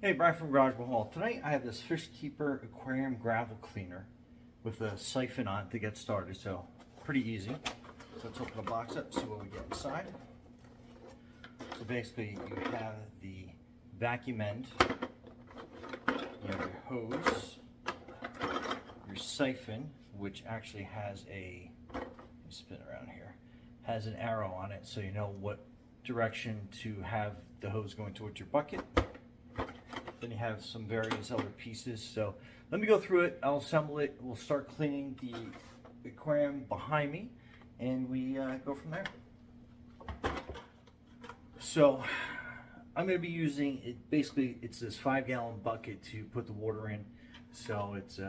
Hey, Brian from Garage Mahal. Tonight I have this Fish Keeper Aquarium Gravel Cleaner with a siphon on it to get started, so pretty easy. So let's open the box up, see what we get inside. So basically you have the vacuum end, you have your hose, your siphon, which actually has a, let me spin around here, has an arrow on it so you know what direction to have the hose going towards your bucket. Then you have some various other pieces. So let me go through it. I'll assemble it. We'll start cleaning the aquarium behind me, and we go from there. So I'm going to be using it. Basically, it's this 5-gallon bucket to put the water in. So it's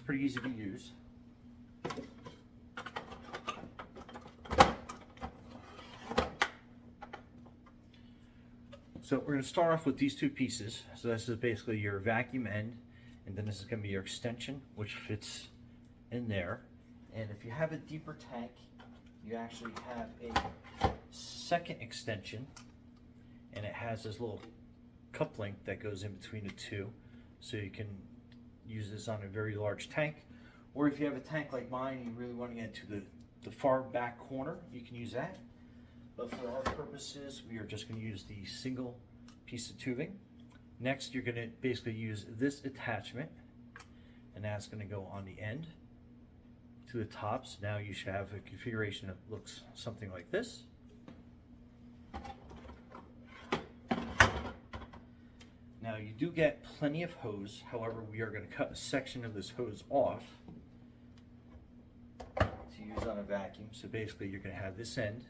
pretty easy to use. So we're going to start off with these two pieces. So this is basically your vacuum end, and then this is going to be your extension, which fits in there. And if you have a deeper tank, you actually have a second extension, and it has this little cup link that goes in between the two. So you can use this on a very large tank. Or if you have a tank like mine and you really want to get to the far back corner, you can use that. But for our purposes, we are just going to use the single piece of tubing. Next, you're going to basically use this attachment, and that's going to go on the end to the top. So now you should have a configuration that looks something like this. Now you do get plenty of hose, however we are going to cut a section of this hose off to use on a vacuum. So basically you're going to have this end,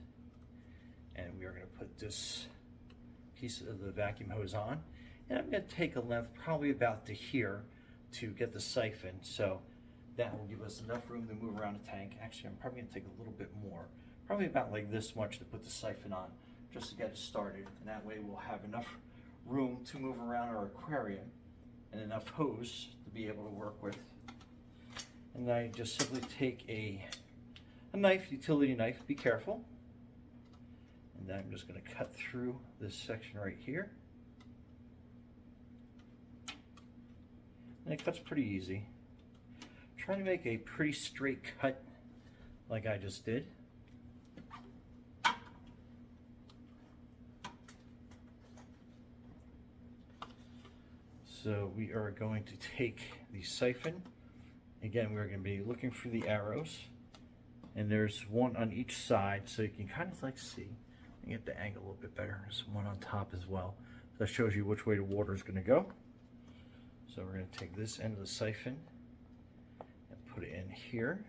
and we are going to put this piece of the vacuum hose on, and I'm going to take a length probably about to here to get the siphon, so that will give us enough room to move around the tank. Actually, I'm probably going to take a little bit more, probably about like this much, to put the siphon on just to get it started, and that way we'll have enough room to move around our aquarium and enough hose to be able to work with. And then I just simply take a knife, utility knife, be careful. And then I'm just going to cut through this section right here. And it cuts pretty easy. Try to make a pretty straight cut like I just did. So we are going to take the siphon. Again, we're going to be looking for the arrows. And there's one on each side, so you can kind of like see. Get the angle a little bit better. There's one on top as well. That shows you which way the water is going to go. So we're going to take this end of the siphon and put it in here.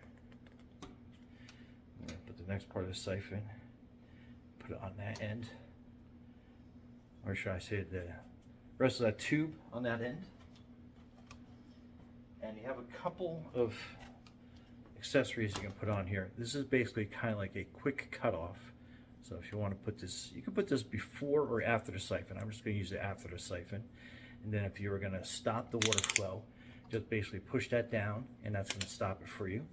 I'm going to put the next part of the siphon, put it on that end. Or should I say the rest of that tube on that end. And you have a couple of accessories you can put on here. This is basically kind of like a quick cutoff. So if you want to put this, you can put this before or after the siphon. I'm just going to use it after the siphon. And then if you were going to stop the water flow, just basically push that down, and that's going to stop it for you.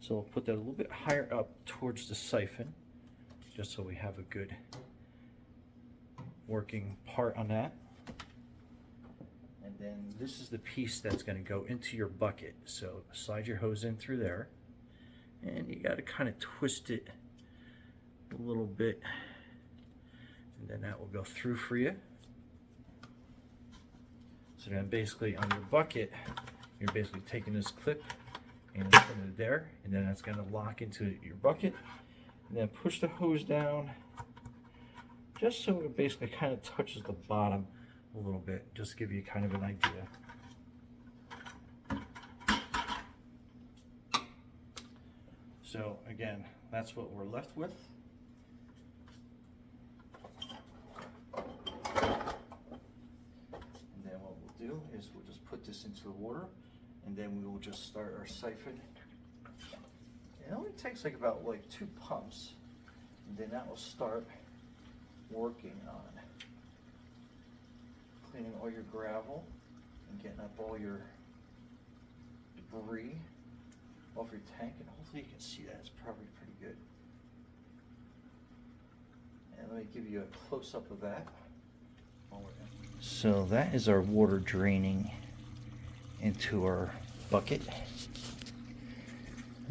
So we'll put that a little bit higher up towards the siphon, just so we have a good working part on that. And then this is the piece that's going to go into your bucket. So slide your hose in through there, and you got to kind of twist it a little bit, and then that will go through for you. So then basically on your bucket, you're basically taking this clip and putting it there, and then that's going to lock into your bucket, and then push the hose down just so it basically kind of touches the bottom a little bit, just to give you kind of an idea. So again, that's what we're left with. Is we'll just put this into the water, and then we will just start our siphon. It only takes like about 2 pumps, and then that will start working on cleaning all your gravel and getting up all your debris off your tank, and hopefully you can see that. It's probably pretty good. And let me give you a close-up of that. So that is our water draining into our bucket.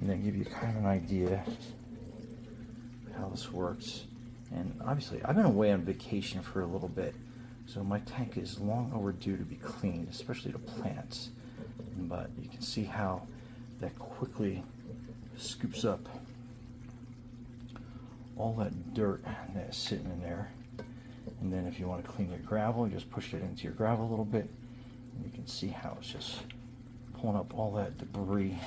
And then give you kind of an idea of how this works. And obviously, I've been away on vacation for a little bit, so my tank is long overdue to be cleaned, especially the plants. But you can see how that quickly scoops up all that dirt that's sitting in there. And then if you want to clean your gravel, you just push it into your gravel a little bit, and you can see how it's just pulling up all that debris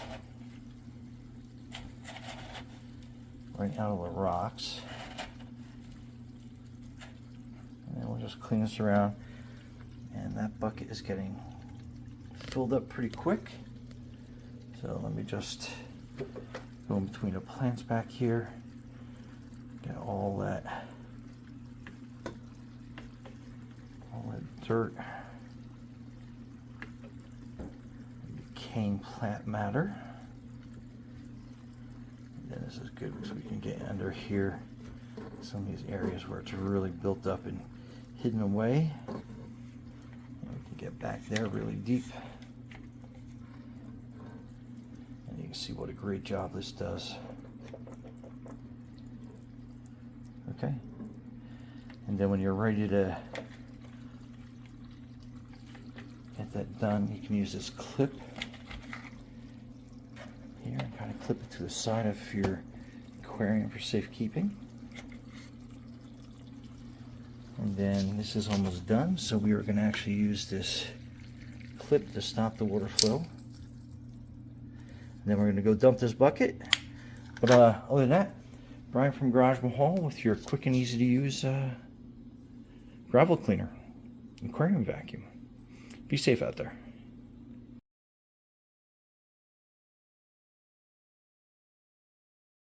right out of the rocks. And then we'll just clean this around, and that bucket is getting filled up pretty quick. So let me just go in between the plants back here, get all that dirt, decaying plant matter. And then this is good because we can get under here some of these areas where it's really built up and hidden away. And we can get back there really deep. And you can see what a great job this does. Okay. And then when you're ready to get that done, you can use this clip here and kind of clip it to the side of your aquarium for safekeeping. And then this is almost done, so we are going to actually use this clip to stop the water flow. And then we're going to go dump this bucket. But other than that, Brian from Garage Mahal with your quick and easy to use gravel cleaner, aquarium vacuum. Be safe out there.